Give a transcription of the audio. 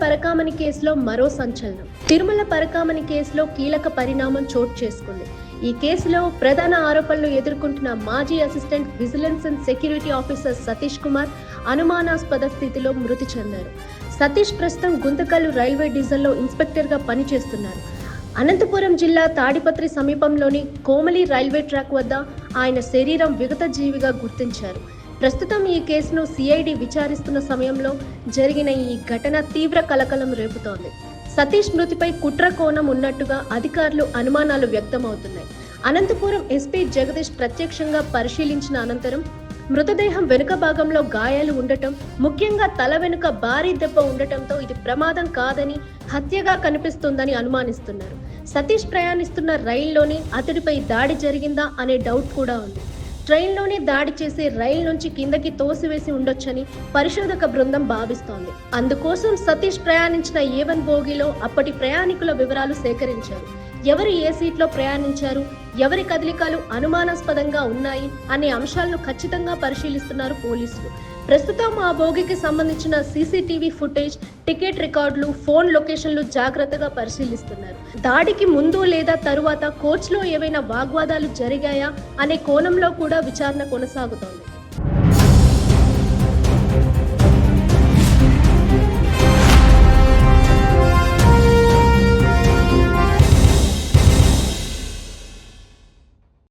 పరకామణి కేసులో మరో సంచలనం. తిరుమల పరకామణి కేసులో కీలక పరిణామం చోటు చేసుకుంది. ఈ కేసులో ప్రధాన ఆరోపణలు ఎదుర్కొంటున్న మాజీ assistant vigilance and security officer Satish Kumar అనుమానాస్పద స్థితిలో మృతి చెందారు. సతీష్ ప్రస్తుతం గుంతకల్లు రైల్వే డివిజన్లో ఇన్స్పెక్టర్గా పనిచేస్తున్నారు. అనంతపురం జిల్లా తాడిపత్రి సమీపంలోని కోమలి రైల్వే ట్రాక్ వద్ద ఆయన శరీరం విగత జీవిగా గుర్తించారు. ప్రస్తుతం ఈ కేసును సిఐడి విచారిస్తున్న సమయంలో జరిగిన ఈ ఘటన తీవ్ర కలకలం రేపుతోంది. సతీష్ మృతిపై కుట్ర కోణం ఉన్నట్టుగా అధికారులు అనుమానాలు వ్యక్తమవుతున్నాయి. అనంతపురం ఎస్పీ జగదీష్ ప్రత్యక్షంగా పరిశీలించిన అనంతరం మృతదేహం వెనుక భాగంలో గాయాలు ఉండటం, ముఖ్యంగా తల వెనుక భారీ దెబ్బ ఉండటంతో ఇది ప్రమాదం కాదని హత్యగా కనిపిస్తుందని అనుమానిస్తున్నారు. సతీష్ ప్రయాణిస్తున్న రైల్లోనే అతడిపై దాడి జరిగిందా అనే డౌట్ కూడా ఉంది. ట్రైన్లోనే దాడి చేసి రైలు నుంచి కిందకి తోసివేసి ఉండొచ్చని పరిశోధక బృందం భావిస్తోంది. అందుకోసం సతీష్ ప్రయాణించిన A1 బోగిలో అప్పటి ప్రయాణికుల వివరాలు సేకరించారు. ఎవరు ఏ సీట్లో ప్రయాణించారు, ఎవరి కదలికలు అనుమానాస్పదంగా ఉన్నాయి అనే అంశాలను ఖచ్చితంగా పరిశీలిస్తున్నారు పోలీసులు. ప్రస్తుతం ఆ బోగికి సంబంధించిన సీసీటీవీ ఫుటేజ్, టికెట్ రికార్డులు, ఫోన్ లొకేషన్లు జాగ్రత్తగా పరిశీలిస్తున్నారు. దాడికి ముందు లేదా తరువాత కోచ్లో ఏవైనా వాగ్వాదాలు జరిగాయా అనే కోణంలో కూడా విచారణ కొనసాగుతోంది.